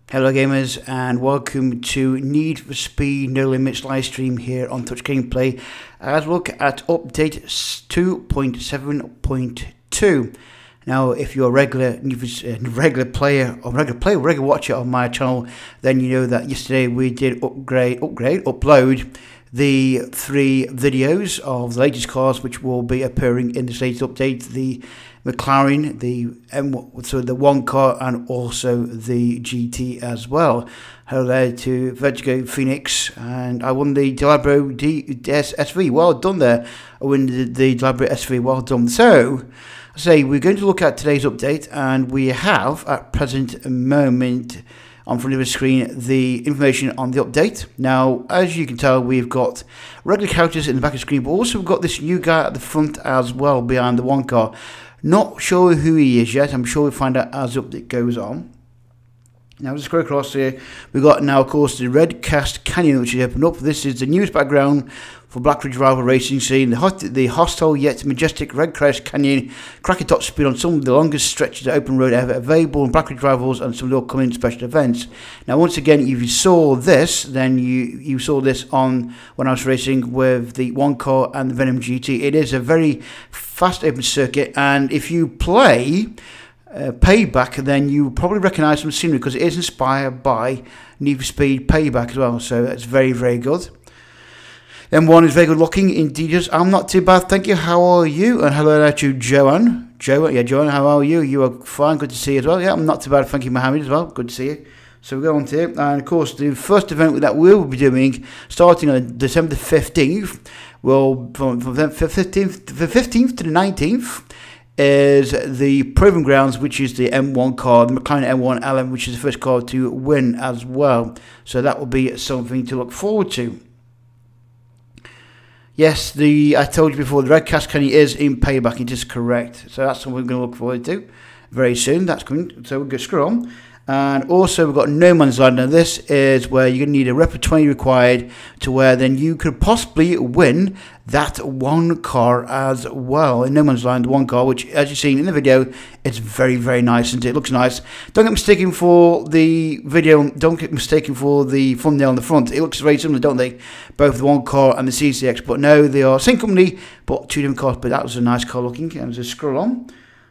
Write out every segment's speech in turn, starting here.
Hello gamers and welcome to Need for Speed No Limits live stream here on TouchGameplay as we look at update 2.7.2. Now if you're a regular player or regular watcher of my channel, then you know that yesterday we did upload the 3 videos of the latest cars which will be appearing in this latest update: the McLaren, the the one car, and also the GT as well. Hello there to Vertigo Phoenix, and I won the Delabro SV. Well done there. I won the Delabro SV. Well done. So, I say we're going to look at today's update, and we have at present moment on front of the screen the information on the update. Now, as you can tell, we've got regular characters in the back of the screen, but also we've got this new guy at the front as well behind the one car. Not sure who he is yet. I'm sure we'll find out as the update goes on. Now, let's go across here. We've got now, of course, the Red Cast Canyon, which is opened up. This is the newest background for Black Ridge Rival Racing scene. The hostile yet majestic Red Crest Canyon, cracker top speed on some of the longest stretches of open road ever available in Black Ridge Rivals and some of the upcoming special events. Now, once again, if you saw this, then you saw this on when I was racing with the one car and the Venom GT. It is a very fast open circuit, and if you play Payback, then you probably recognise some scenery because it is inspired by Need for Speed Payback as well. So it's very, very good. M1 is very good looking indeed. I'm not too bad, thank you. How are you? And hello there to Joanne. Joanne, how are you? You are fine, good to see you as well. Yeah, I'm not too bad, thank you, Mohammed, as well. Good to see you. So we go on to it, and of course the first event that we'll be doing, starting on December the 15th, well, from the 15th to the 19th, is the Proving Grounds, which is the M1 car, the McLaren M1 LM, which is the first car to win as well. So that will be something to look forward to. Yes, I told you before, the Red Cast Canyon is in Payback, it is correct. So that's something we're going to look forward to very soon. That's coming, so we'll go scroll on. And also we've got No Man's Land. Now this is where you're going to need a rep of 20 required to where then you could possibly win that one car as well. In No Man's Land, one car, which as you've seen in the video, it's very, very nice and it looks nice. Don't get mistaken for the video, don't get mistaken for the thumbnail on the front. It looks very similar, don't they? Both the one car and the CCX, but no, they are same company, but 2 different cars. But that was a nice car looking. And just scroll on.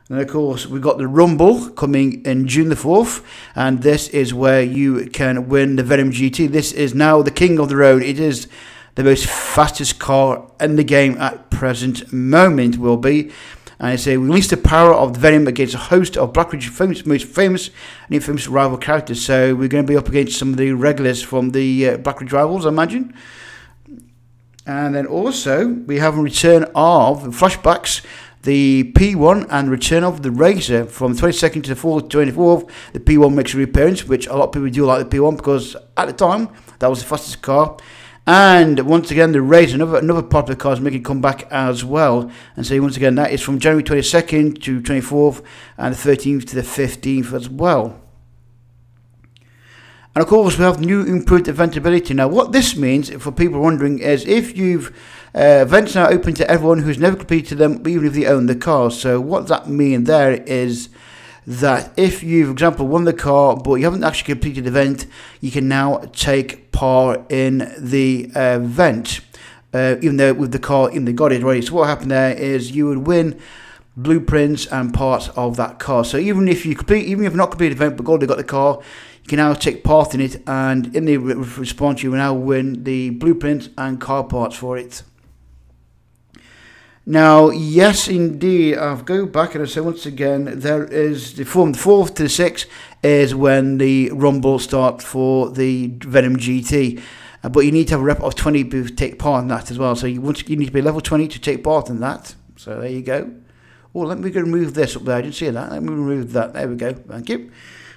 And of course, we've got the Rumble coming in June the 4th, and this is where you can win the Venom GT. This is now the king of the road. It is the most fastest car in the game at present moment, will be. And I say, we release the power of the Venom against a host of Black Ridge's most famous and infamous rival characters. So we're going to be up against some of the regulars from the Black Ridge Rivals, I imagine. And then also, we have a return of flashbacks, the P1 and return of the Racer from the 22nd to the 24th. The P1 makes a reappearance, which a lot of people do like the P1 because at the time that was the fastest car. And once again, the Racer, another popular car, is making a comeback as well. And so once again, that is from January 22nd to 24th and the 13th to the 15th as well. And of course, we have new improved event ability. Now, what this means, for people wondering, is if you've events now open to everyone who's never completed them, even if they own the car. So what does that mean there is that if you, for example, won the car, but you haven't actually completed the event, you can now take part in the event, even though with the car, even they got it already. So what happened there is you would win blueprints and parts of that car. So even if you've not completed the event but already got the car, you can now take part in it, and in the response you will now win the blueprints and car parts for it. Now, yes, indeed, I'll go back and I say once again, there is from the 4th to the 6th is when the Rumble starts for the Venom GT. But you need to have a rep of 20 to take part in that as well. So you need to be level 20 to take part in that. So there you go. Oh, let me go remove this up there. I didn't see that. Let me remove that. There we go. Thank you.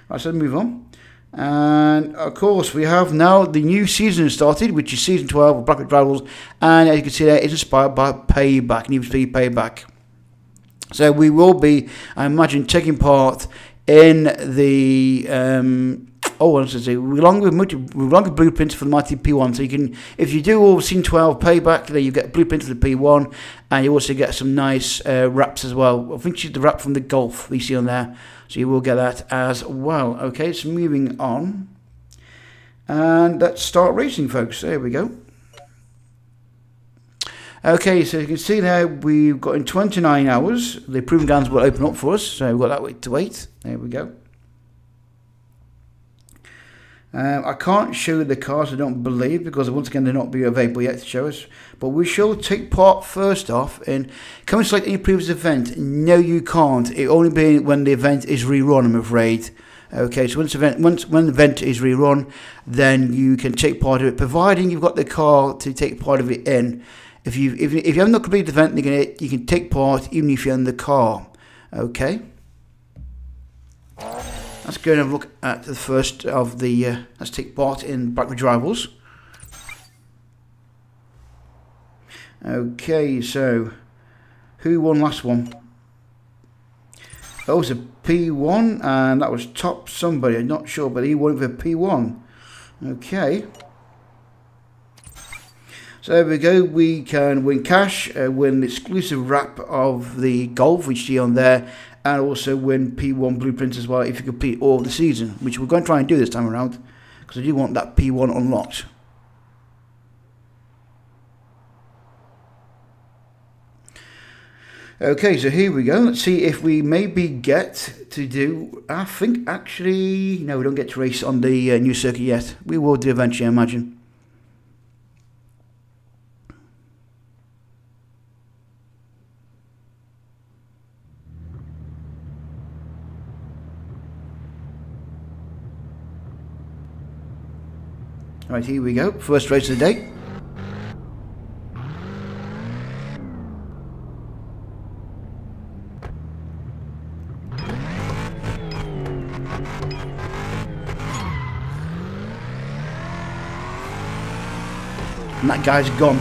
Right, so move on. And of course we have now the new season started, which is season 12 of Black Ridge Rivals, and as you can see there, it's inspired by Payback, Need for Speed Payback. So we will be, I imagine, taking part in the along with blueprints for the mighty P1. So you can, if you do all season 12 Payback, then you get blueprints for the P1, and you also get some nice wraps as well. I think it's the wrap from the Golf we see on there. So you will get that as well. Okay, so moving on. And let's start racing, folks. There we go. Okay, so you can see now we've got in 29 hours. The proving grounds will open up for us, so we've got that wait to wait. There we go. I can't show the cars, I don't believe, because once again they're not being available yet to show us. But we shall take part first off in. Can we select any previous event? No, you can't. It only be when the event is rerun, I'm afraid. Okay, so when the event is rerun, then you can take part of it, providing you've got the car to take part of it in. If you have not completed the event, you can take part even if you're in the car. Okay. Let's go and have a look at the first of the. Let's take part in Backridge Rivals. Okay, so who won last one? That was a P1, and that was Top somebody. I'm not sure, but he won with a P1. Okay. So there we go. We can win cash, win the exclusive wrap of the Golf, which you see on there, and also win P1 blueprints as well if you complete all of the season, which we're going to try and do this time around, because I do want that P1 unlocked. Okay, so here we go. Let's see if we maybe get to do. I think actually, no, we don't get to race on the new circuit yet. We will do eventually, I imagine. Right, here we go. First race of the day. And that guy's gone.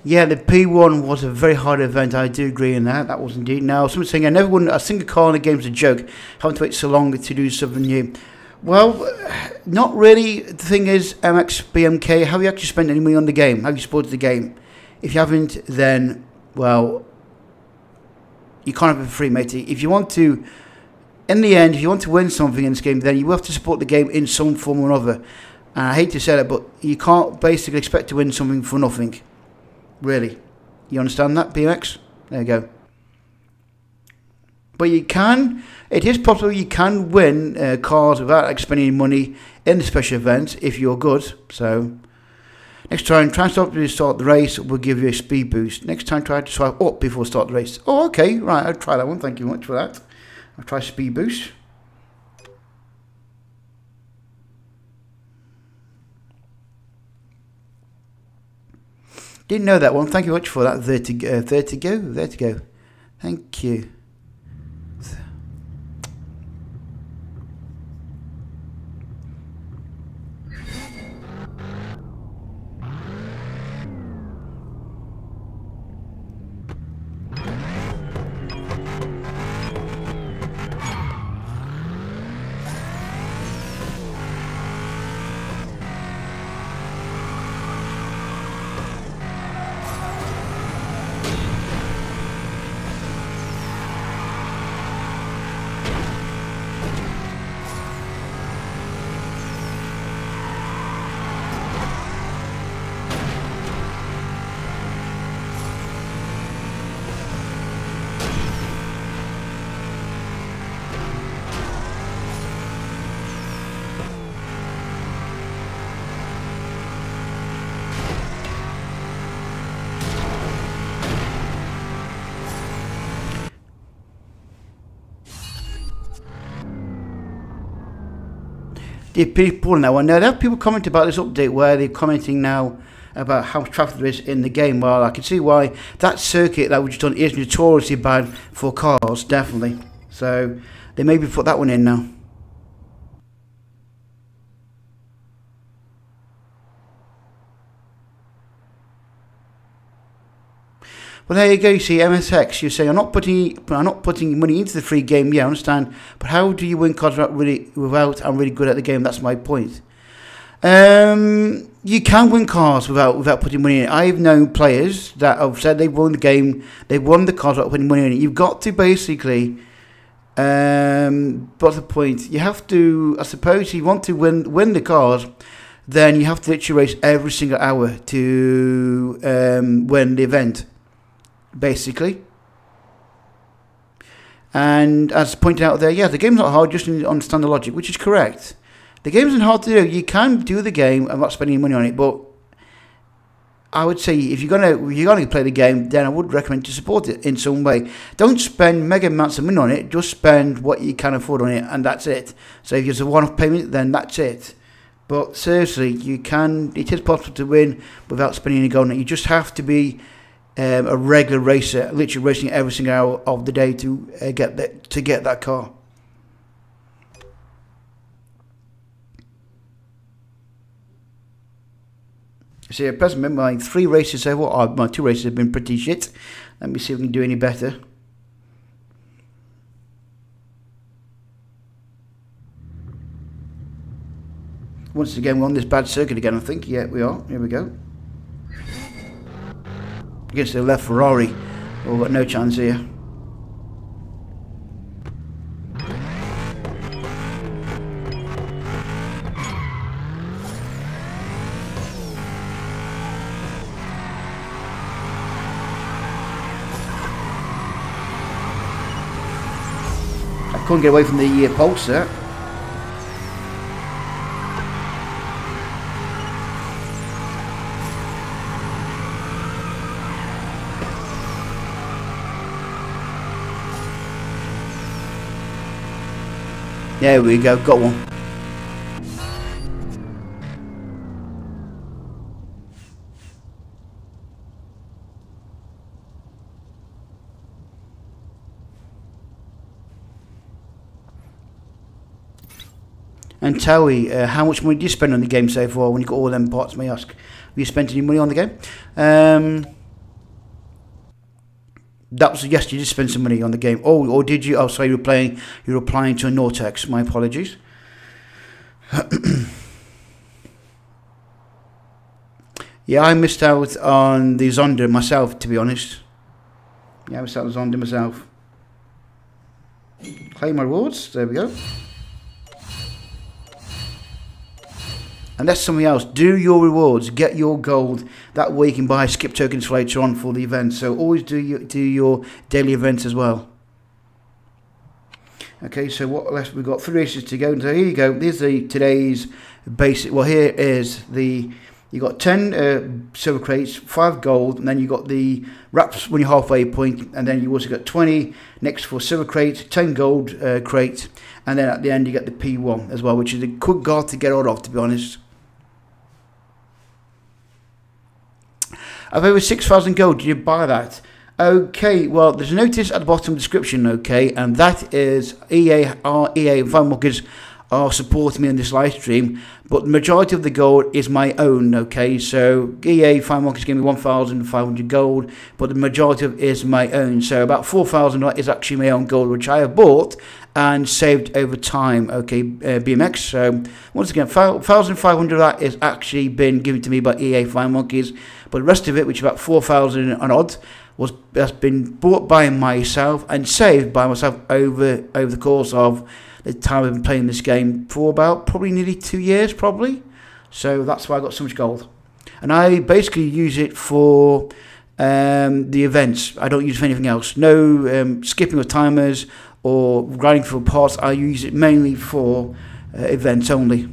Yeah, the P1 was a very hard event. I do agree in that. That was indeed. Now, someone's saying I never won a single car in the game's a joke. Having to wait so long to do something new. Well, not really. The thing is, MXBMK, have you actually spent any money on the game? Have you supported the game? If you haven't, then, well, you can't have it for free, matey. If you want to, in the end, if you want to win something in this game, then you will have to support the game in some form or another. And I hate to say that, but you can't basically expect to win something for nothing. Really. You understand that, BMX? There you go. But you can, it is possible you can win cars without spending money in the special events if you're good. So, next time, try and stop to start the race, we'll give you a speed boost. Next time, try to swipe up before start the race. Oh, okay, right, I'll try that one. Thank you much for that. I'll try speed boost. Didn't know that one. Thank you much for that. There to go. There to go. There to go. Thank you. the people now. And there are people commenting about this update where they're commenting now about how much traffic there is in the game. Well, I can see why that circuit that we've just done is notoriously bad for cars, definitely. So they maybe put that one in now. Well, there you go. You see, MSX. You say I'm not putting money into the free game. Yeah, I understand. But how do you win cars without I'm really good at the game? That's my point. You can win cars without putting money in it. I've known players that have said they've won the game, they've won the cars without putting money in it. You've got to basically, what's the point? You have to, I suppose, if you want to win the cars, then you have to literally race every single hour to win the event, basically. And as pointed out there, yeah, the game's not hard, just need to understand the logic, which is correct. The game isn't hard to do. You can do the game and not spending money on it, but I would say if you're gonna play the game, then I would recommend to support it in some way. Don't spend mega amounts of money on it. Just spend what you can afford on it, and that's it. So if it's a one-off payment, then that's it. But seriously, it is possible to win without spending any gold on it. You just have to be a regular racer, literally racing every single hour of the day to get that car. See, at present, my 3 races so far, my 2 races have been pretty shit. Let me see if we can do any better. Once again, we're on this bad circuit again, I think. Yeah, we are. Here we go. Against the left Ferrari. Oh, we've got no chance here. Couldn't get away from the pulse there. There we go, got one. And Towie, how much money do you spend on the game so far when you got all them parts, may I ask? Have you spent any money on the game? That was, yes, you did spend some money on the game. Oh, or did you? Oh, sorry, you were applying to a Nortex. My apologies. Yeah, I missed out on the Zonda myself, to be honest. Yeah, I missed out on the Zonda myself. Claim my rewards. There we go. And that's something else. Do your rewards. Get your gold. That way you can buy skip tokens for later on for the event. So always do your daily events as well. Okay, so what left? We've got 3 races to go. So here you go. Here's today's basic. Well, here is the. You got 10 silver crates, 5 gold, and then you got the wraps when you're halfway point, and then you also got 20 next for silver crate, 10 gold crate, and then at the end you get the P1 as well, which is a good guard to get hold of, to be honest. I've over 6,000 gold. Did you buy that? Okay, well, there's a notice at the bottom of the description, okay, and that is EA and Firemonkeys are supporting me in this live stream, but the majority of the gold is my own, okay, so EA Firemonkeys gave me 1,500 gold, but the majority of it is my own, so about 4,000 is actually my own gold, which I have bought and saved over time, okay, BMX, so once again, 1,500 of that is actually been given to me by EA Firemonkeys, but the rest of it, which is about 4,000 and odd, has been bought by myself and saved by myself over the course of the time I've been playing this game for about probably nearly 2 years, probably. So that's why I got so much gold. And I basically use it for the events. I don't use it for anything else. No skipping of timers or grinding for parts. I use it mainly for events only.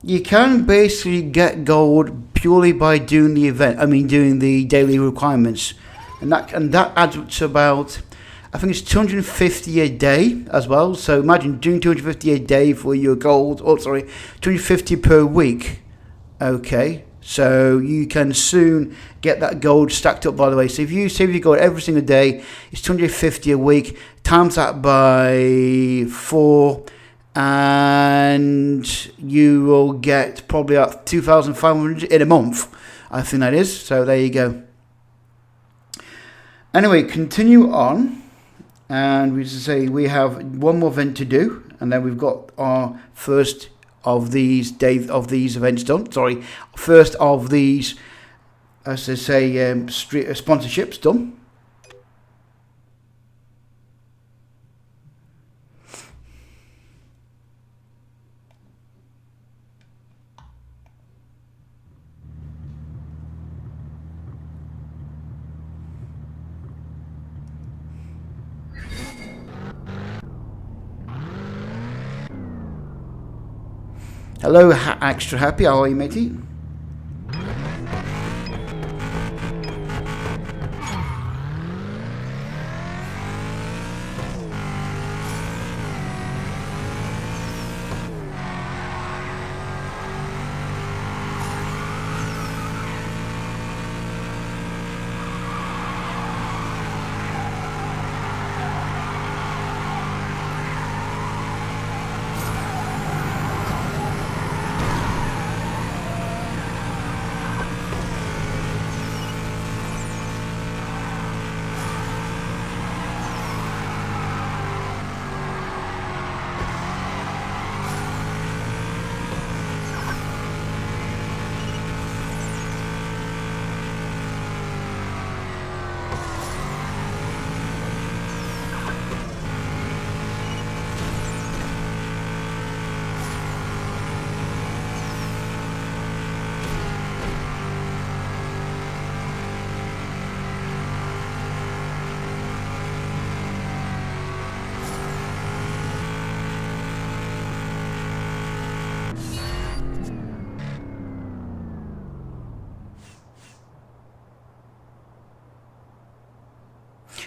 You can basically get gold purely by doing the event. I mean, doing the daily requirements, and that adds up to about, I think it's 250 a day as well. So imagine doing 250 a day for your gold. Oh, sorry, 250 per week. Okay, so you can soon get that gold stacked up. By the way, so if you save your gold every single day, it's 250 a week. Times that by 4. And you will get probably up 2,500 in a month, I think that is. So there you go. Anyway, continue on, and we just say we have one more event to do, and then we've got our first of these events done. Sorry, first of these, as they say, sponsorships done. Hello, Extra Happy, how are you, matey?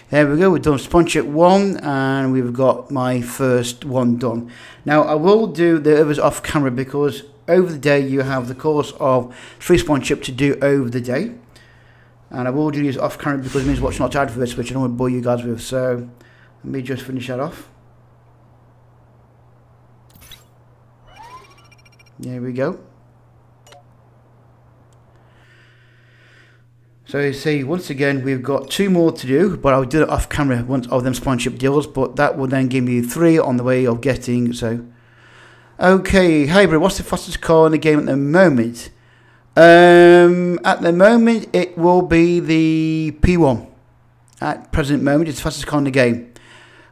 There we go, we've done sponsorship 1 and we've got my first one done. Now I will do the others off camera because over the day you have the course of 3 sponsorship to do over the day. And I will do these off camera because it means watching lots of adverts, which I don't want to bore you guys with. So let me just finish that off. There we go. So you see, once again, we've got 2 more to do, but I'll do it off camera once of them sponsorship deals, but that will then give me 3 on the way of getting, so. Okay, Hybrid, what's the fastest car in the game at the moment? At the moment, it will be the P1. At present moment, it's the fastest car in the game.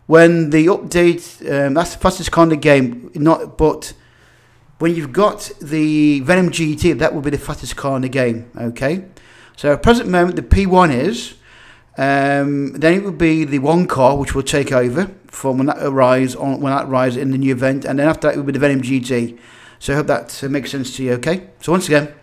When the update, that's the fastest car in the game, but when you've got the Venom GT, that will be the fastest car in the game, okay? So at present moment, the P1 is, then it would be the 1 car, which will take over from when that arrives in the new event, and then after that it will be the Venom GT. So I hope that makes sense to you, okay? So once again,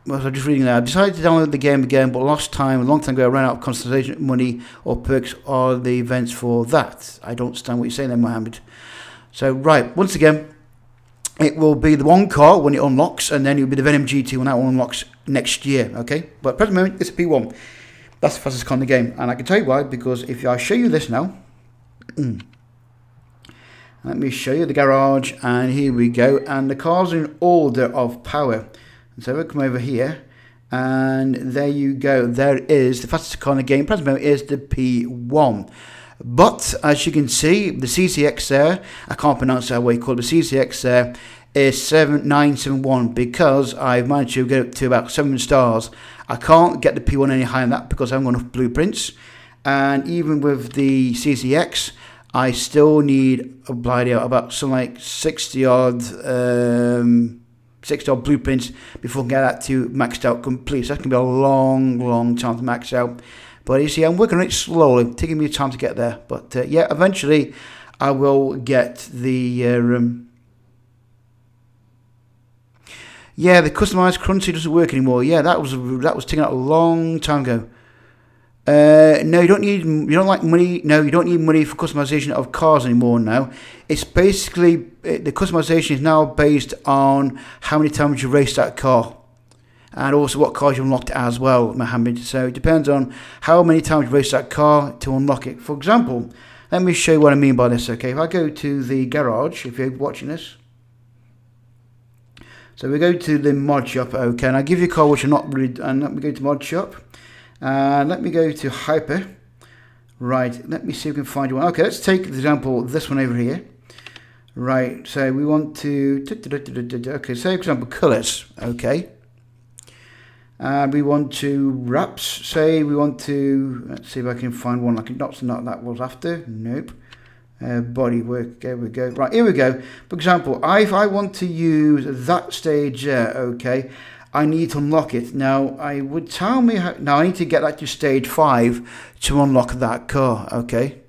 well, so just reading that. I decided to download the game again, but lost time. A long time ago, I ran out of consultation money or perks or the events for that. I don't understand what you're saying there, Mohammed. So, right, once again, it will be the 1 car when it unlocks, and then it will be the Venom GT when that one unlocks next year, okay? But at present moment, it's a P1. That's the fastest car in the game. And I can tell you why, because if I show you this now, let me show you the garage, and here we go. And the car's in order of power. And so we'll come over here, and there you go. There is the fastest car in the game. Present moment is the P1. But as you can see, the CCX there, I can't pronounce that way, called the CCX there, is 7971 because I've managed to get up to about 7 stars. I can't get the P1 any higher than that because I haven't got enough blueprints. And even with the CCX, I still need about something like 60 odd blueprints before I can get that to maxed out complete. So that's going to be a long time to max out. But you see, I'm working on it slowly, taking me time to get there. But yeah, eventually I will get the... yeah, the customized currency doesn't work anymore. Yeah, that was taken out a long time ago. No, you don't like money. No, you don't need money for customization of cars anymore now. It's basically, the customization is now based on how many times you race that car. And also what cars you unlocked as well, Mohammed. So it depends on how many times you race that car to unlock it. For example, let me show you what I mean by this, okay? If I go to the garage, if you're watching this. So we go to the mod shop, okay, and I give you a car which I'm not really, and let me go to mod shop, and let me go to hyper, right, let me see if we can find you one. Okay, let's take, for example, this one over here, right, so we want to, okay, say for example, colours, okay, and we want to wraps, say we want to, let's see if I can find one, like not that was after, nope. Bodywork, there we go. Right, here we go. For example, if I want to use that stage there, okay, I need to unlock it. Now, I would tell me how, now I need to get that to stage 5 to unlock that car, okay.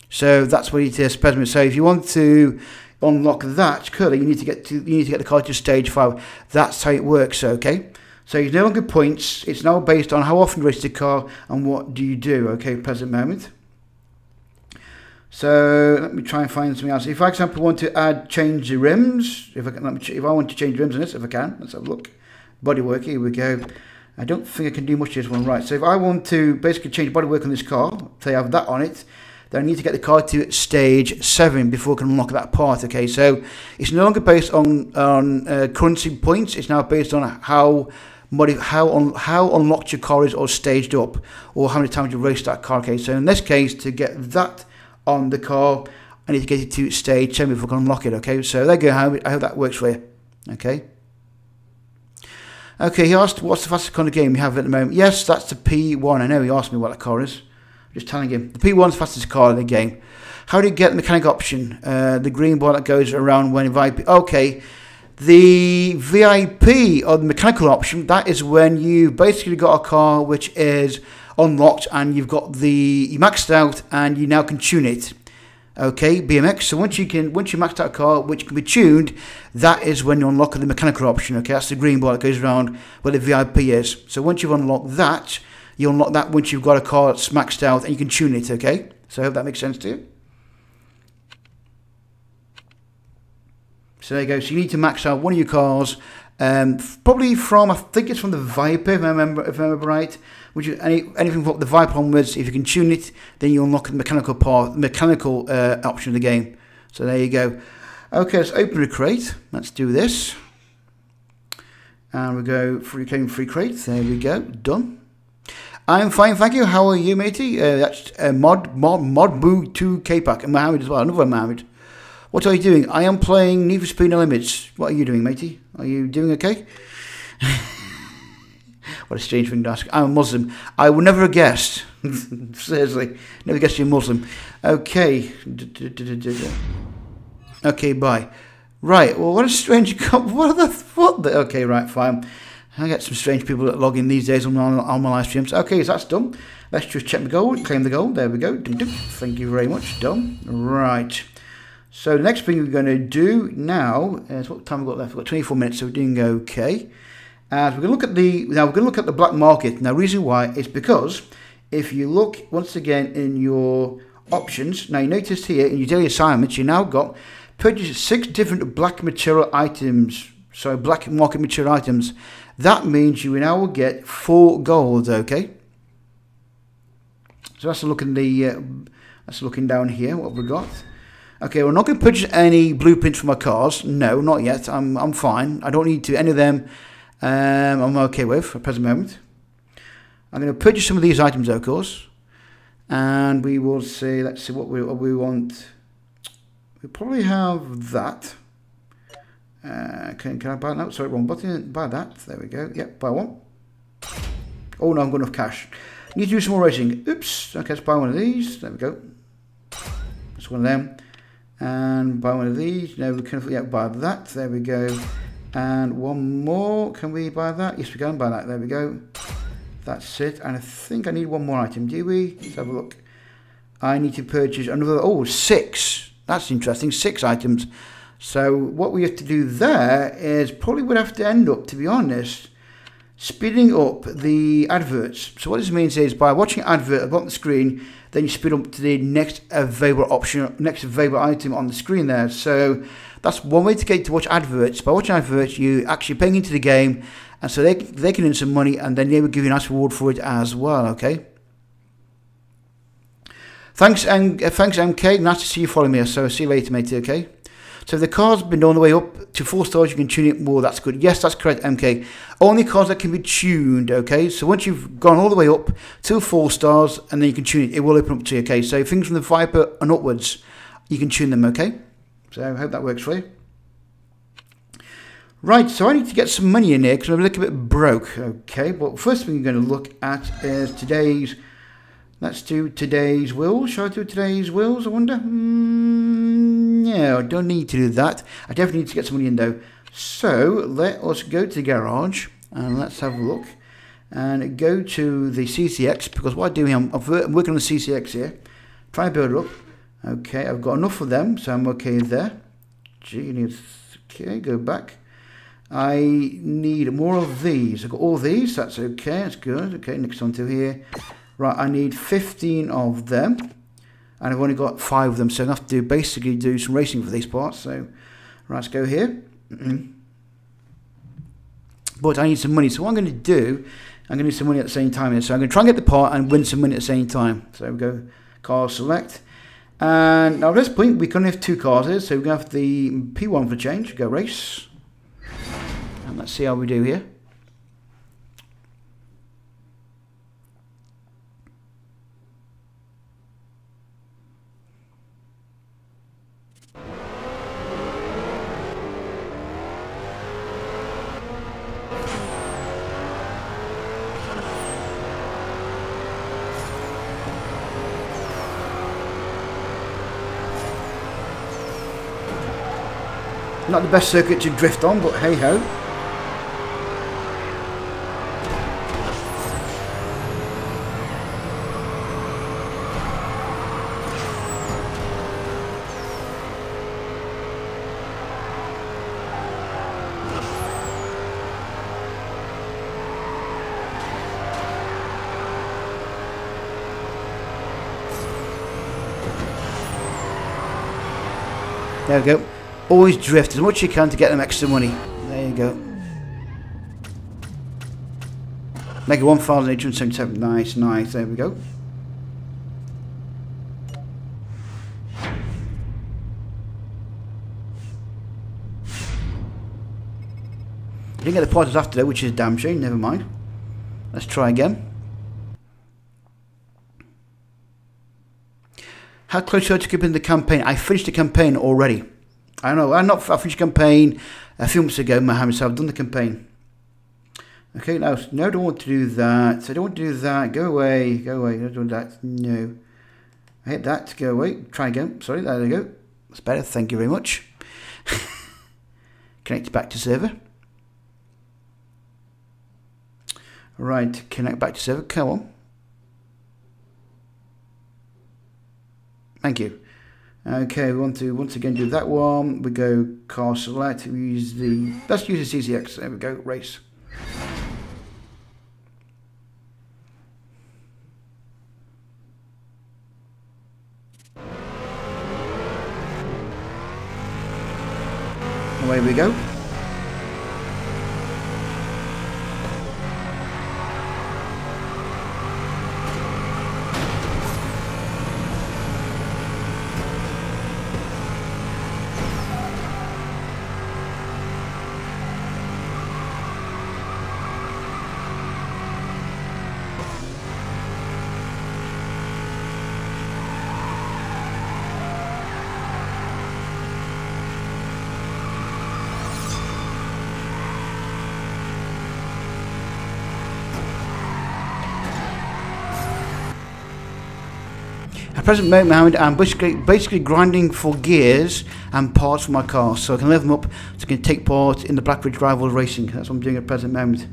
So that's what it is, specimen. So if you want to unlock that car, you need to get the car to stage 5. That's how it works, okay. So it's no longer points, it's now based on how often you race the car and what do you do, okay, present moment. So let me try and find something else. If I, for example, want to change the rims, if I want to change the rims on this, if I can, let's have a look. Bodywork, here we go. I don't think I can do much of this one, right. So if I want to basically change bodywork on this car, say I have that on it, then I need to get the car to stage 7 before I can unlock that part, okay. So it's no longer based on currency points, it's now based on how unlocked your car is or staged up, or how many times you raced that car, okay. So in this case, to get that on the car, I need to get it to stage 7 before I can unlock it, okay. So there you go, I hope that works for you, okay. Okay, he asked what's the fastest car in the game you have at the moment. Yes, that's the P1. I know he asked me what that car is. I'm just telling him. The P1 is the fastest car in the game. How do you get the mechanic option? The green bar that goes around when VIP. Okay, the VIP or the mechanical option, that is when you basically got a car which is unlocked and you've got you maxed out and you now can tune it, okay, BMX. So once you maxed out a car which can be tuned, that is when you unlock the mechanical option, okay. That's the green bar that goes around where the VIP is. So once you've unlocked that, you unlock that once you've got a car that's maxed out and you can tune it, okay. So I hope that makes sense to you. So there you go. So you need to max out one of your cars, probably from, I think it's from the Viper, if I remember right. Which is anything from the Viper onwards. If you can tune it, then you unlock the mechanical option of the game. So there you go. Okay, let's open a crate. Let's do this, and we go free crate. There we go. Done. I'm fine, thank you. How are you, matey? That's Mod Boo 2K Pack and Mohammed as well. Another Mohammed. What are you doing? I am playing Need for Speed No Limits. What are you doing, matey? Are you doing okay? What a strange thing to ask. I'm a Muslim. I would never have guessed. Seriously. Never guessed you're Muslim. Okay. Okay, bye. Right, well, what a strange... What the... Okay, right, fine. I get some strange people that log in these days on my live streams. Okay, so that's done. Let's just check the gold. Claim the gold. There we go. Thank you very much. Done. Right. So the next thing we're going to do now is... What time have we got left? We've got 24 minutes, so we're doing okay. We're going to look at the black market. Now, the reason why is because if you look once again in your options, now you notice here in your daily assignments, you now got purchase 6 different black material items. So black market material items. That means you now will get 4 gold. Okay. So that's looking down here. What have we got? Okay, we're not going to purchase any blueprints for my cars. No, not yet. I'm fine. I don't need to any of them. I'm okay with at the present moment. I'm going to purchase some of these items, of course, and we will see. Let's see what we want. We probably have that. Can I buy that? Sorry, wrong button. Buy that. There we go. Yep, buy one. Oh no, I've got enough cash. Need to do some more racing. Oops. Okay, let's buy one of these. There we go. That's one of them. And buy one of these. No, we can buy that. There we go. And one more. Can we buy that? Yes, we can buy that. There we go. That's it. And I think I need one more item. Do we? Let's have a look. I need to purchase another. Oh, 6. That's interesting. 6 items. So what we have to do there is probably would have to end up, to be honest, speeding up the adverts. So what this means is by watching an advert up on the screen, then you speed up to the next available option, next available item on the screen there. So that's one way to get to watch adverts. By watching adverts, you actually paying into the game, and so they can earn some money, and then they will give you a nice reward for it as well. Okay. Thanks, MK. Nice to see you following me. So see you later, matey. Okay. So if the car's been all the way up to 4 stars, you can tune it more. That's good. Yes, that's correct, MK. Only cars that can be tuned, okay? So once you've gone all the way up to 4 stars, and then you can tune it, it will open up to you, okay? So things from the Viper and upwards, you can tune them, okay? So I hope that works for you. Right, so I need to get some money in here because I'm a little bit broke, okay? But first thing we're going to look at is today's... Let's do today's wheels. Shall I do today's wheels, I wonder? No, I don't need to do that. I definitely need to get some money in though. So let us go to the garage and let's have a look. And go to the CCX, because what I do here, I'm working on the CCX here. Try and build it up. Okay, I've got enough of them, so I'm okay there. Okay, go back. I need more of these. I've got all these, that's okay, that's good. Okay, next on to here. Right, I need 15 of them, and I've only got 5 of them, so I have to basically do some racing for these parts. So, right, let's go here. But I need some money, so what I'm going to do, I'm going to need some money at the same time here. So I'm going to try and get the part and win some money at the same time. So we go car select, and now at this point we can only have 2 cars here, so we're going to have the P1 for change. Go race, and let's see how we do here. Not the best circuit to drift on, but hey ho. There we go. Always drift as much as you can to get them extra money. There you go. Make it 1,877. Nice, nice. There we go. Didn't get the points after that, which is a damn shame. Never mind. Let's try again. How close are you to keeping the campaign? I finished the campaign already. I know, I finished the campaign a few months ago, Mohammed, so I've done the campaign. Okay, now, no, I don't want to do that. I don't want to do that. Go away, go away. I don't want that. No. I hit that. Go away. Try again. Sorry, there we go. That's better. Thank you very much. Connect back to server. Right, connect back to server. Come on. Thank you. Okay, we want to once again do that one. We go car select. We use the, let's use the CCX. There we go, race. Away we go. At present moment, Mohammed, I'm basically grinding for gears and parts for my car, so I can level them up so I can take part in the Black Ridge Rivals racing. That's what I'm doing at present moment.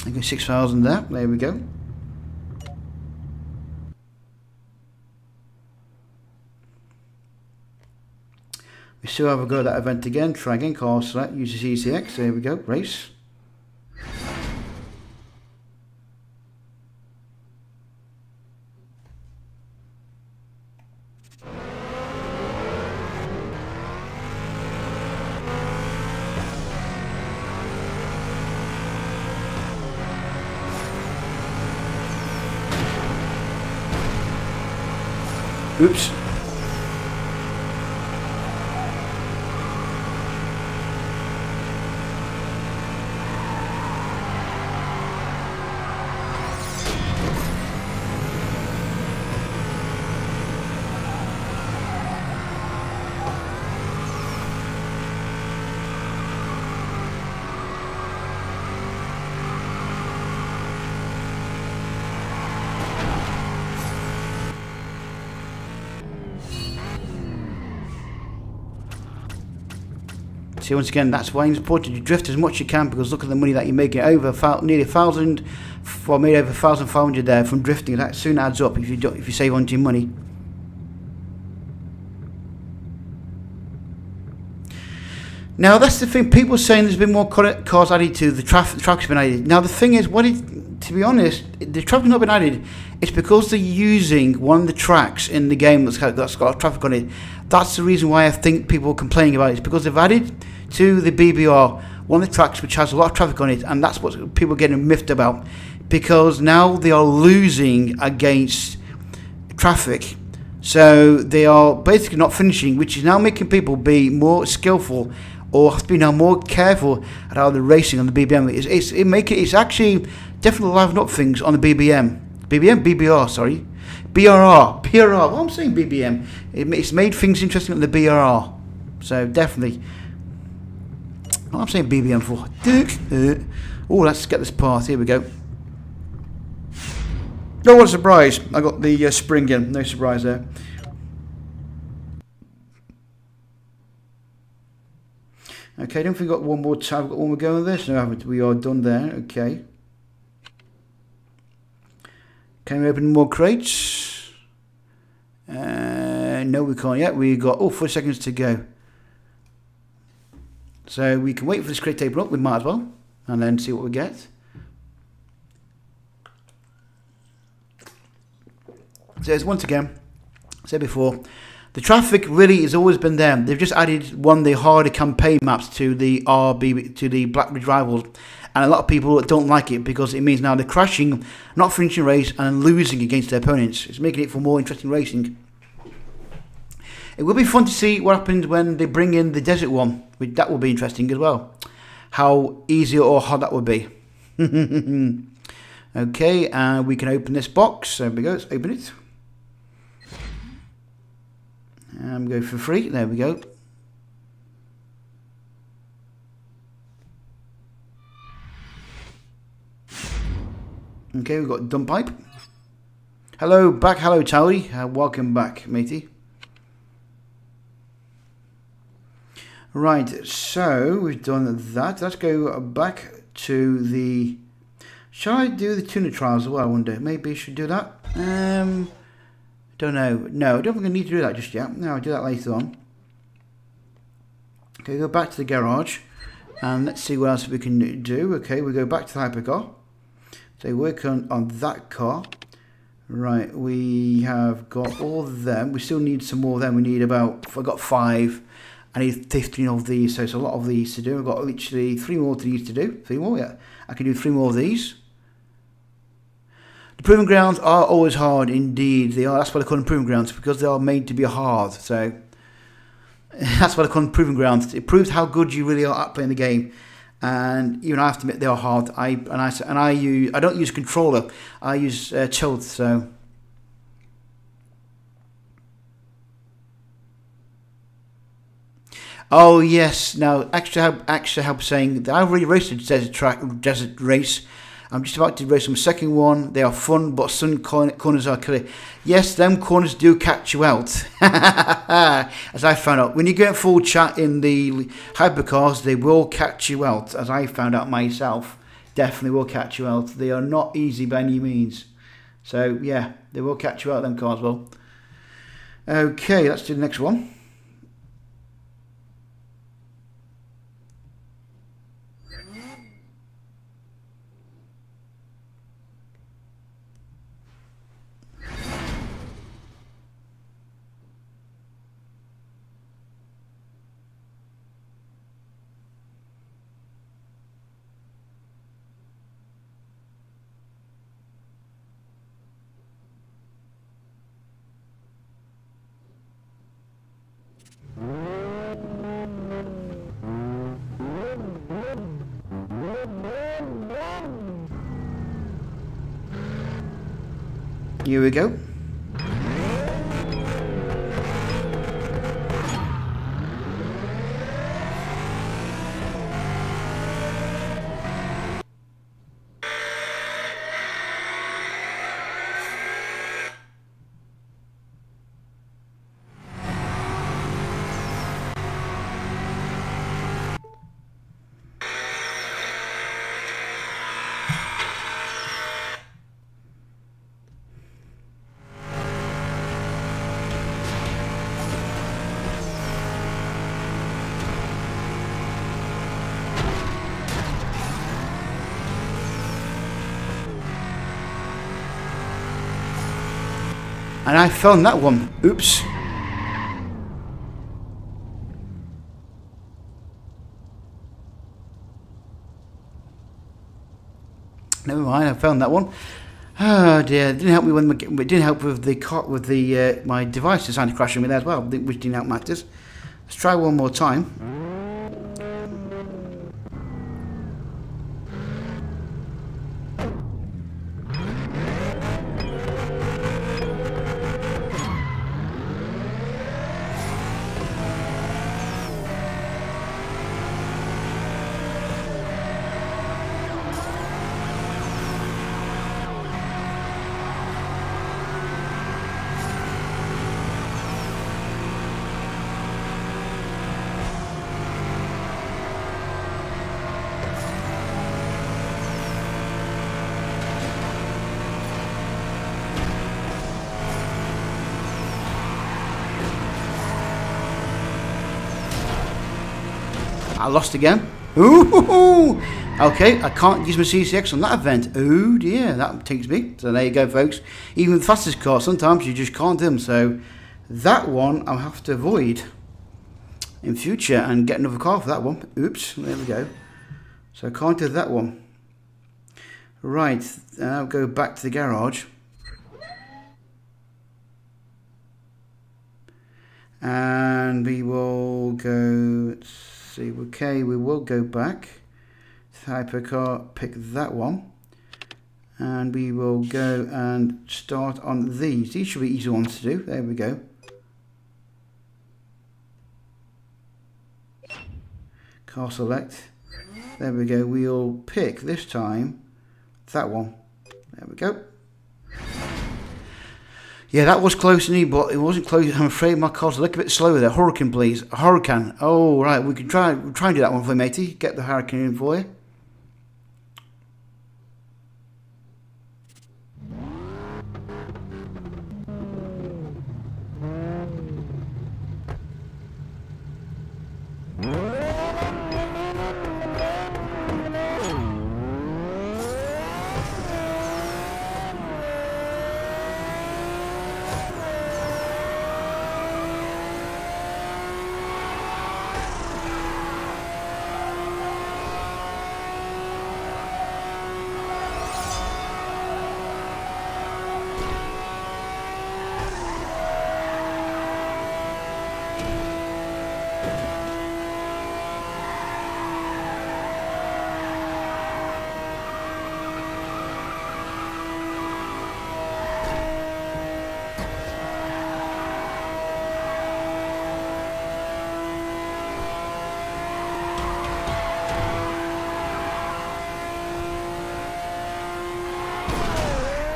Okay, 6,000 there. There we go. We still have a go at that event again. Try again. Car select. Use the CCX. There we go. Race. Oops. See, once again, that's why it's important to drift as much as you can, because look at the money that you're making. Over nearly 1,000, well, made over 1,500 there from drifting. That soon adds up if you save on your money. Now that's the thing. People are saying there's been more cars added to the traffic's been added. Now the thing is, to be honest, the traffic's not been added. It's because they're using one of the tracks in the game that's got traffic on it. That's the reason why I think people are complaining about it. It's because they've added to the BBR one of the tracks which has a lot of traffic on it, and that's what people are getting miffed about, because now they are losing against traffic. So they are basically not finishing, which is now making people be more skillful, or have to be now more careful at how they're racing on the BBM. It's actually definitely livened up things on the BBR, sorry. BRR, well, I'm saying BBM. It's made things interesting on the BRR. So definitely. I'm saying BBM for. Oh, let's get this part. Here we go. Oh, what a surprise. I got the spring in. No surprise there. Okay, don't think we've got one more tab. We've got one more go on this. No, we are done there. Okay. Can we open more crates? No, we can't yet. We got 4 seconds to go. So we can wait for this crate to open up. We might as well, and then see what we get. So as once again, I said before, the traffic really has always been there. They've just added one of the harder campaign maps to the Black Ridge Rivals, and a lot of people don't like it because it means now they're crashing, not finishing race, and losing against their opponents. It's making it for more interesting racing. It will be fun to see what happens when they bring in the desert one. That will be interesting as well. How easy or hard that would be. Okay, and we can open this box. There we go. Let's open it. And go for free. There we go. Okay, we've got dump pipe. Hello back. Hello, Tally. Welcome back, matey. Right, so we've done that. Let's go back to the... Shall I do the tuna trials as well, I wonder? Maybe I should do that. Don't know. No, I don't think I need to do that just yet. No, I'll do that later on. Okay, go back to the garage. And let's see what else we can do. Okay, we go back to the hypercar. So work on that car. Right, we have got all of them. We still need some more of them. We need about... I've got 5. I need 15 of these, so it's a lot of these to do. I've got literally 3 more of these to do. 3 more, yeah. I can do 3 more of these. The proving grounds are always hard, indeed. They are. That's why they call them proving grounds, because they are made to be hard. So that's why they call them proving grounds. It proves how good you really are at playing the game. And even I have to admit they are hard. I don't use controller. I use tilt. So. Oh yes, now extra help saying that I've already raced a desert race. I'm just about to race my second one. They are fun, but some corners are killer. Yes, them corners do catch you out. As I found out, when you get full chat in the hypercars, they will catch you out, as I found out myself. definitely will catch you out. They are not easy by any means. So yeah, they will catch you out, them cards will. Okay, let's do the next one. Here we go. And I found that one. Oops. Never mind, I found that one. Oh dear, it didn't help me when it didn't help with the my device decided to crash on me there as well, which didn't help matters. Let's try one more time. I lost again. Ooh, okay, I can't use my CCX on that event. Oh dear, that takes me. So there you go, folks. Even with the fastest car, sometimes you just can't do them. So that one I'll have to avoid in future and get another car for that one. Oops, there we go. So I can't do that one. Right, I'll go back to the garage. And we will go, let's see, okay, we will go back to Hypercar, pick that one. And we will go and start on these. These should be easy ones to do. There we go. Car select. There we go. We'll pick this time that one. There we go. Yeah, that was close to me, but it wasn't close. I'm afraid my car's a little bit slower there. Hurricane, please. A Hurricane. Oh, right. We can try and do that one for you, matey. Get the Hurricane in for you.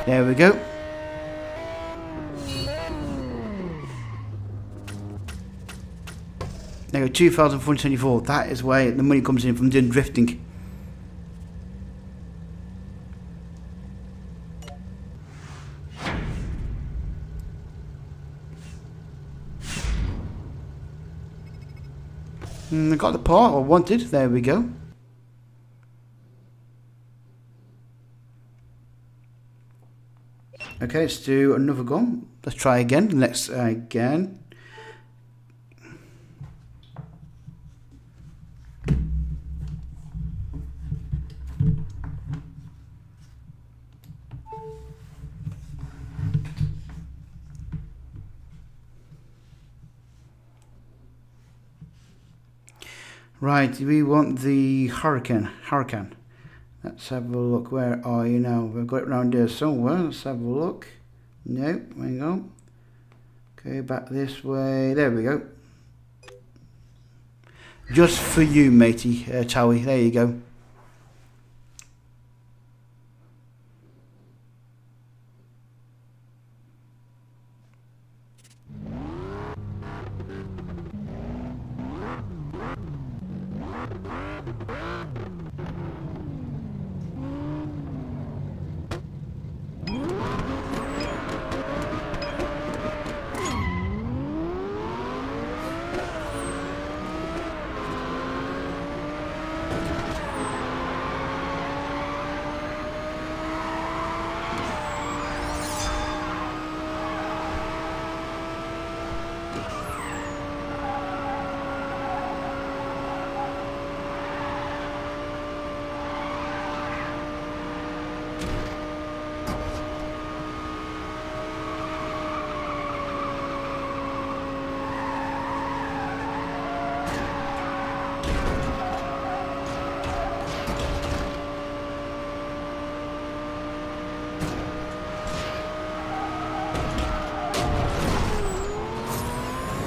There we go. There we go, 2,424. That is where the money comes in from doing drifting. I got the part I wanted. There we go. Okay, let's do another gun. Let's try again. Let's again. Right, we want the hurricane. Let's have a look. Where are you now? We've got it around here somewhere. Let's have a look. Nope, hang on. Okay, back this way. There we go. Just for you, matey, Towie. There you go.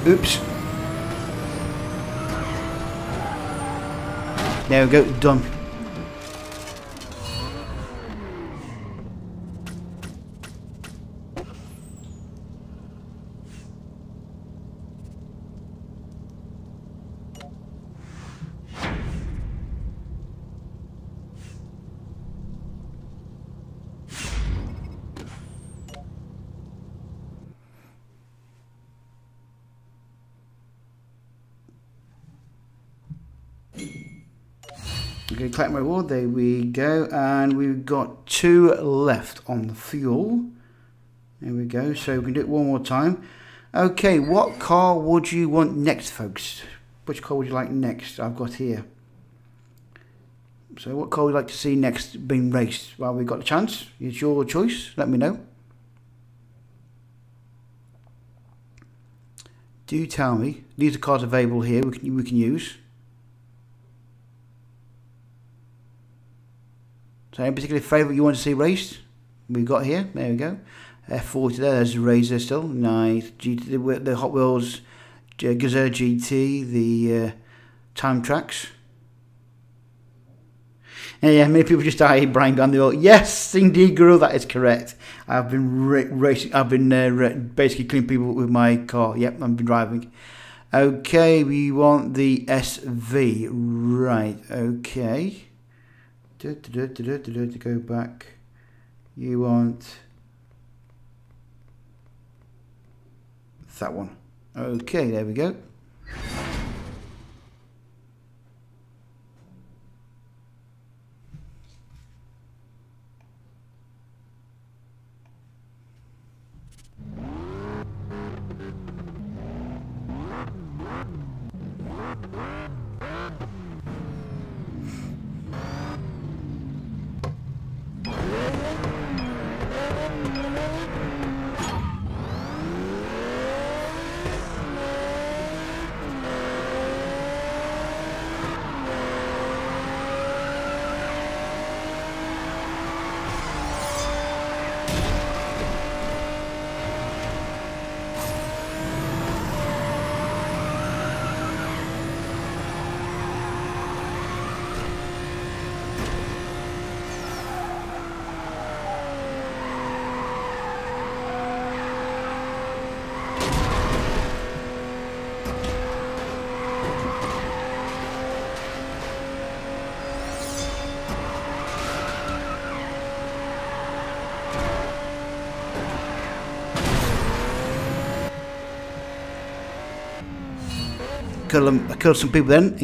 Oops. There we go, done. Okay, collect my reward, there we go, and we've got 2 left on the fuel. There we go, so we can do it one more time. Okay, what car would you want next, folks? Which car would you like next? I've got here. So what car would you like to see next being raced? Well, we've got a chance. It's your choice, let me know. Do tell me. These are cars available here we can use. So any particular favourite you want to see raced? We've got here. There we go. F40 there. There's a Razor still. Nice. The Hot Wheels Gazelle GT. The Time Tracks. And yeah, many people just die. Brian Gunn. They all, yes, indeed, Guru. That is correct. I've been racing. I've been basically killing people with my car. Yep, I've been driving. Okay, we want the SV. Right. Okay. To go back, you want that one. Okay, there we go. I killed some people then.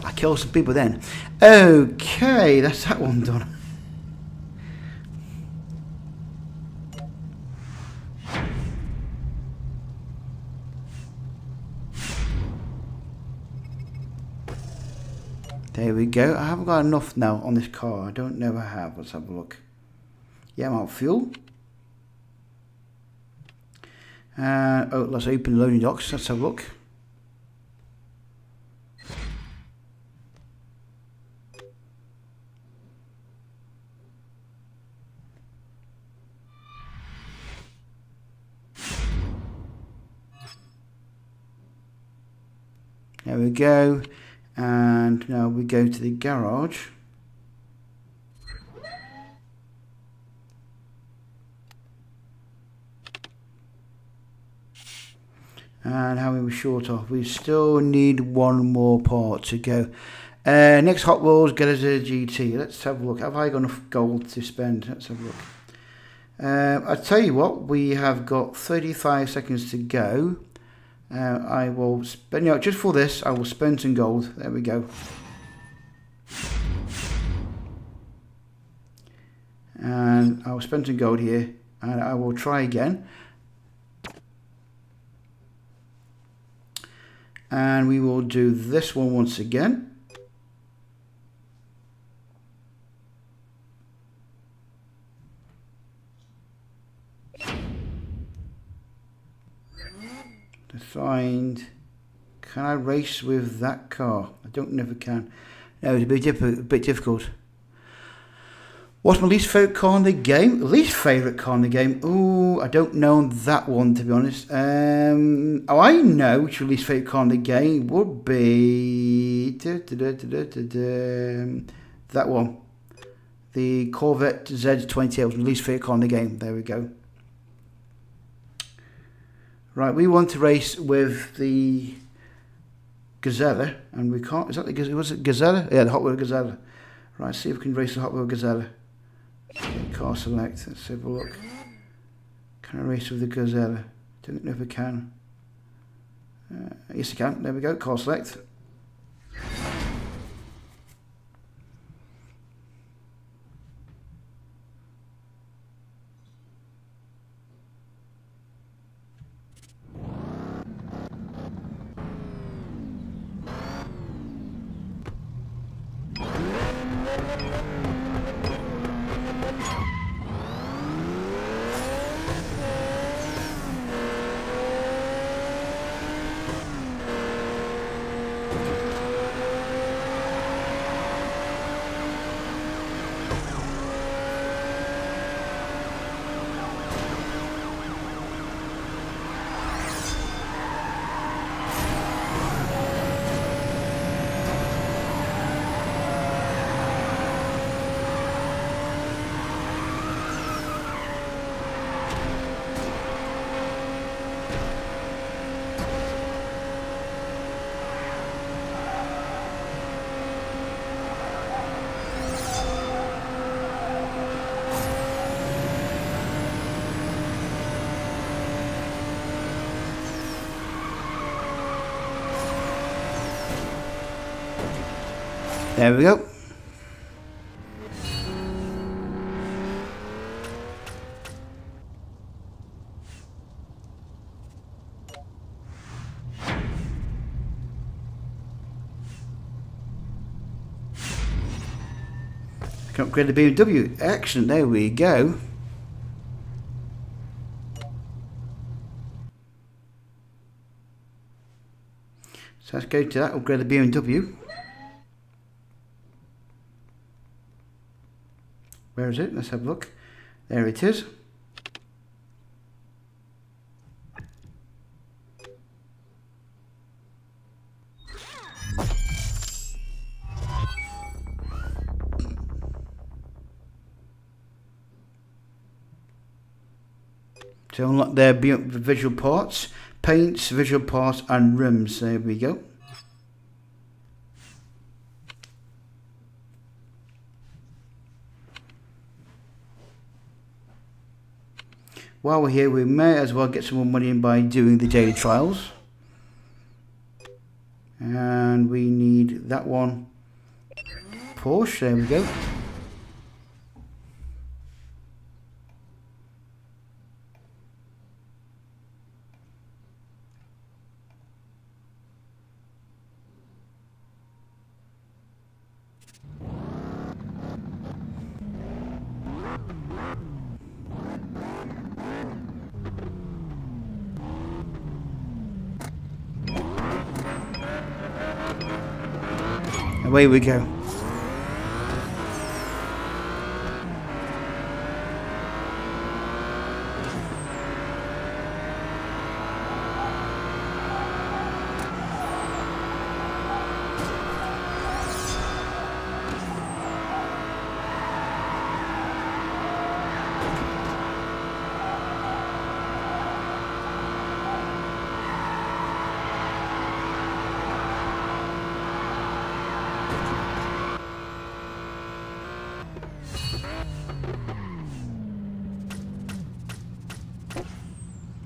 I killed some people then. Okay, that's that one done. There we go. I haven't got enough now on this car. I don't know if I have. Let's have a look. Yeah, I'm out of fuel. Oh, let's open loading docks. Let's have a look. There we go. And now we go to the garage. And how many we're short of? We still need one more part to go. Next Hot Wheels, get us a GT. Let's have a look. Have I got enough gold to spend? Let's have a look. I'll tell you what, we have got 35 seconds to go. I will spend, just for this, I will spend some gold. There we go. And I will spend some gold here. And I will try again. And we will do this one once again. Defined. Can I race with that car? I don't know if I can. No, it's a bit difficult. What's my least favourite car in the game? Least favourite car in the game? Ooh, I don't know that one, to be honest. Oh, I know which your least favourite car in the game would be... that one. The Corvette Z28 was my least favourite car in the game. There we go. Right, we want to race with the Gazella, and we can't... Is that the Gazella? Was it Gazella? Yeah, the Hot Wheel Gazella. Right, see if we can race the Hot Wheel Gazella. Car select, let's have a look. Can I race with the Gazella? Don't know if I can. Yes I can, there we go, car select. There we go. I can upgrade the BMW. Excellent, there we go. So let's go to that, upgrade the BMW. Where is it? Let's have a look. There it is. To unlock their visual parts, paints, visual parts and rims. There we go. While we're here, we may as well get some more money in by doing the daily trials. and we need that one. Porsche, there we go. Away we go.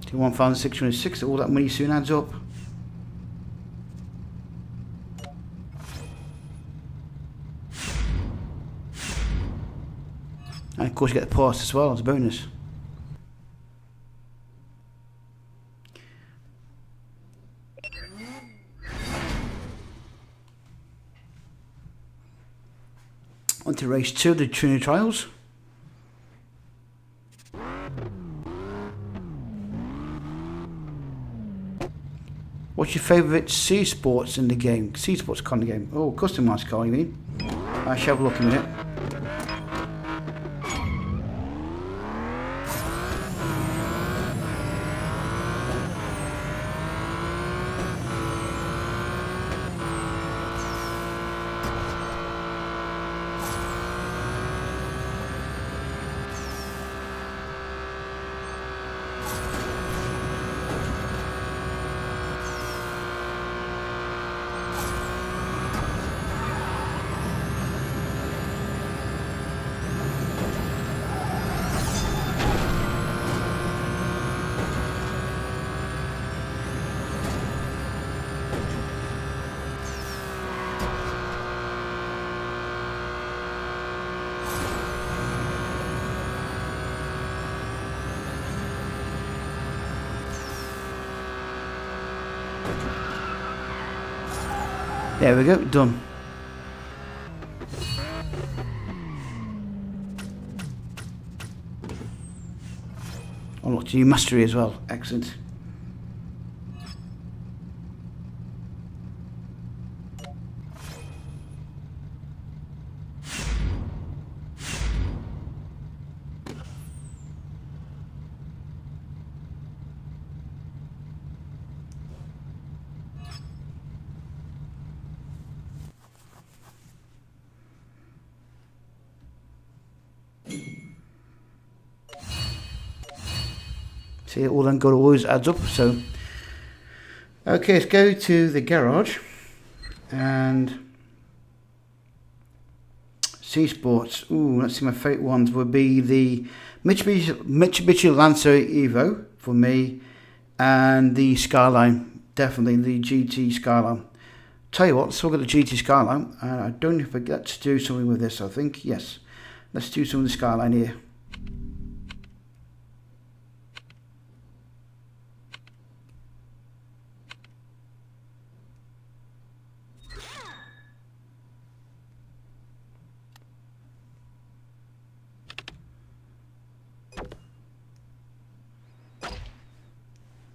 To 1,606, all that money soon adds up. And of course you get the parts as well as a bonus. On to race 2 of the Trinity Trials. What's your favourite C sports in the game? C sports car in the game. Oh, customised car, you mean? I shall have a look in a minute. There we go, done. Unlocked a new mastery as well, excellent. See, it all then got always adds up. So, okay, let's go to the garage and C Sports. Ooh, let's see. My favourite ones would be the Mitsubishi Lancer Evo for me, and the Skyline. Definitely the GT Skyline. Tell you what, let's look at the GT Skyline. And I don't know if I get to do something with this. I think yes. Let's do some of the Skyline here.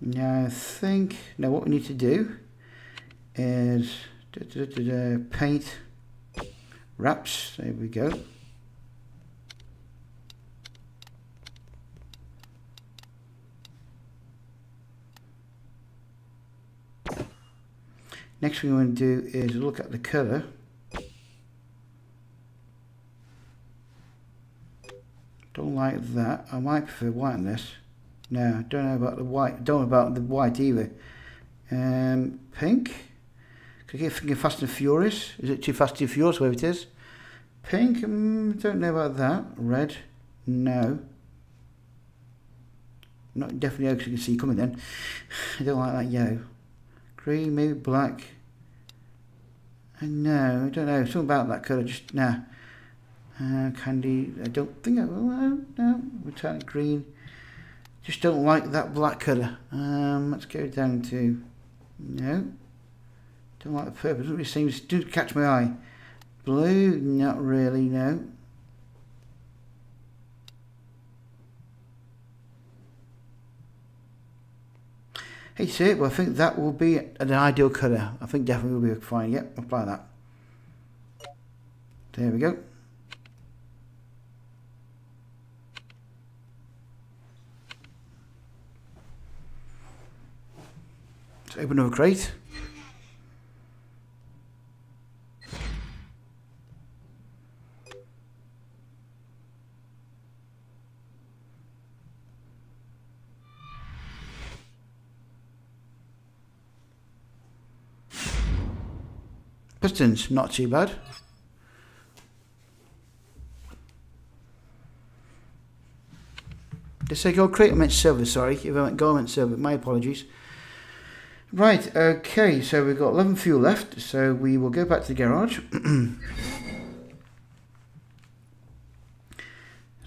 Now I think now what we need to do is paint wraps. There we go. Next thing we want to do is look at the colour. Don't like that. I might prefer white on this. No, don't know about the white. Don't know about the white either. Pink. Could I get thinking Fast and Furious? Is it too Fast and Furious? Whatever it is. Pink. Don't know about that. Red. No. Not definitely yellow because you can see coming then. I don't like that yellow. Green, maybe black. No, I don't know. Something about that colour. Just nah. Candy. I don't think I will. No, metallic green. Just don't like that black colour. Let's go down to no. Don't like the purple. Doesn't really seem to catch my eye. Blue, not really. No. Hey, sir, well, I think that will be an ideal colour. I think definitely will be fine. Yep, apply that. There we go. Let's open another crate. Pistons, not too bad. Did I say gold crate? I meant silver, sorry. If I meant gold, I meant silver. My apologies. Right, okay, so we've got 11 fuel left, so we will go back to the garage.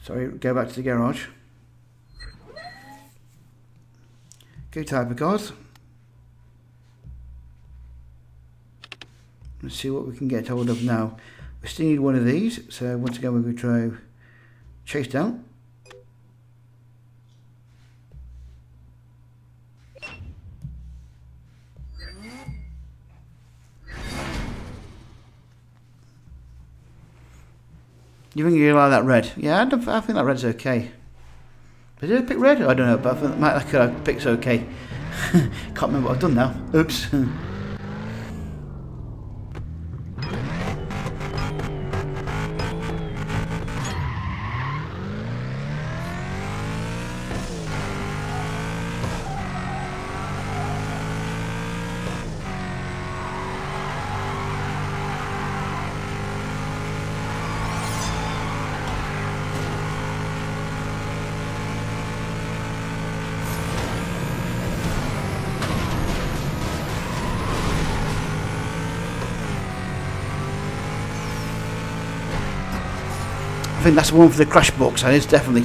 Sorry, go back to the garage. Go to hypercars. Let's see what we can get hold of now. We still need one of these, so once again we're going to try chase down. You think you like that red? Yeah, I think that red's okay. Did I pick red? I don't know, but I think that colour I pick's okay. Can't remember what I've done now. Oops. I think that's the one for the crash box, and it's definitely.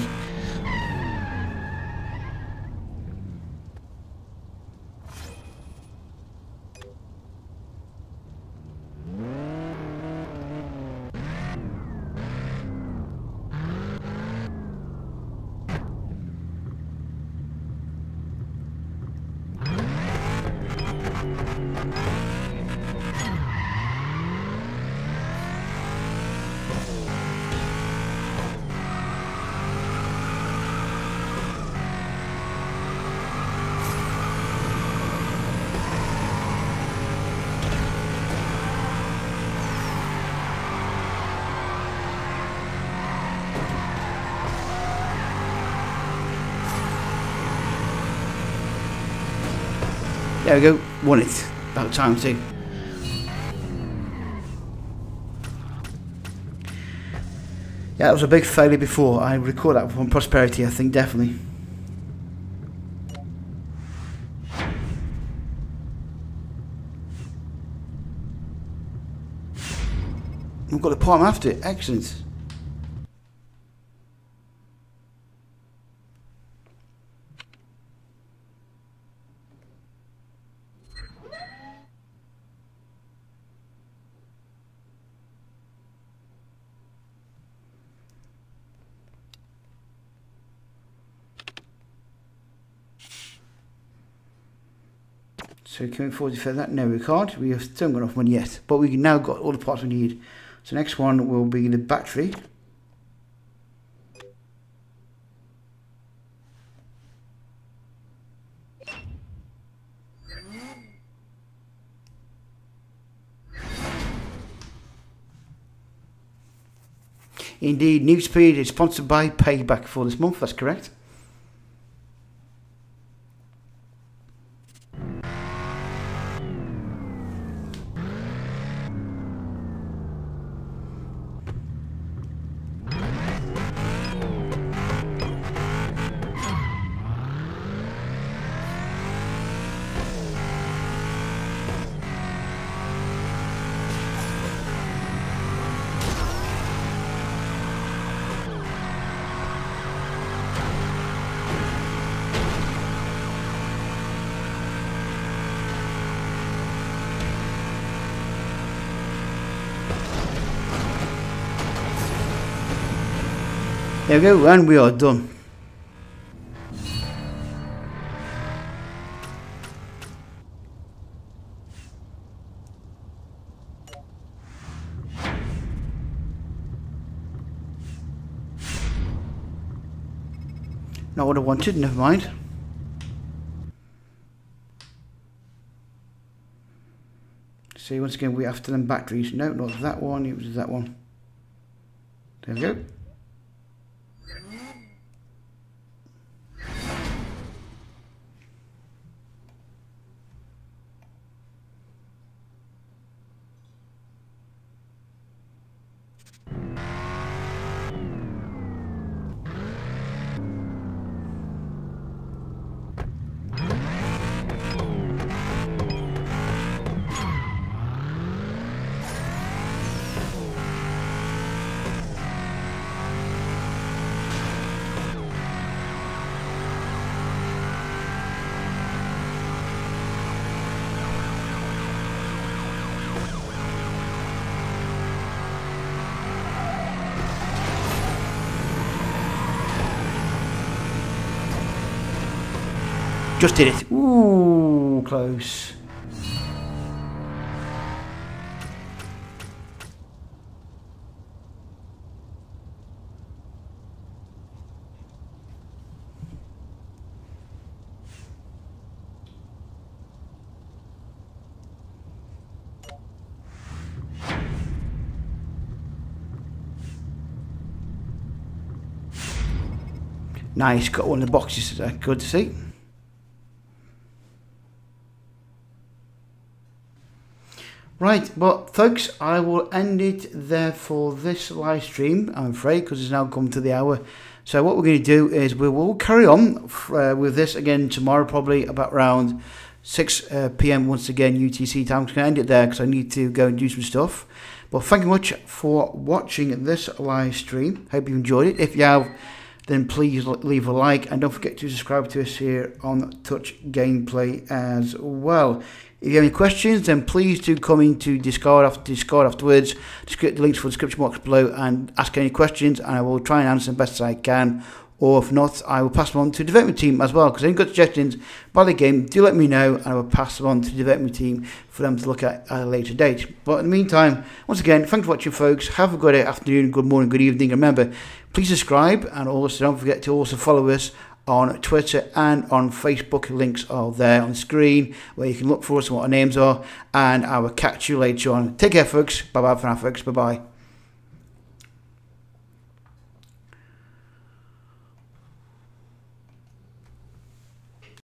There we go, won it. About time too. Yeah, that was a big failure before. I record that from Prosperity, I think, definitely. We've got the palm after it, excellent. So can we afford to fit that? No, we can't. We have still got enough money yet, but we've now got all the parts we need. So next one will be the battery. Indeed, New Speed is sponsored by Payback for this month, that's correct. There we go, and we are done. Not what I wanted, never mind. See, once again, we're after them batteries. No, not that one, it was that one. There we go. Just did it. Ooh, close. Nice, got one of the boxes there. Good to see. Right, well, folks, I will end it there for this live stream, I'm afraid, because it's now come to the hour. So what we're going to do is we will carry on with this again tomorrow, probably about around 6 PM once again UTC time. I'm going to end it there because I need to go and do some stuff. But thank you much for watching this live stream. Hope you enjoyed it. If you have, then please leave a like and don't forget to subscribe to us here on Touch Gameplay as well. If you have any questions, then please do come into Discord afterwards. Just get the links for the description box below and ask any questions, and I will try and answer them best as I can. Or if not, I will pass them on to the development team as well. Because any good suggestions by the game, do let me know, and I will pass them on to the development team for them to look at a later date. But in the meantime, once again, thanks for watching, folks. Have a good afternoon, good morning, good evening. Remember, please subscribe, and also don't forget to also follow us on Twitter and on Facebook. Links are there on the screen where you can look for us and what our names are, and I will catch you later on. Take care, folks. Bye bye for now, folks. Bye bye.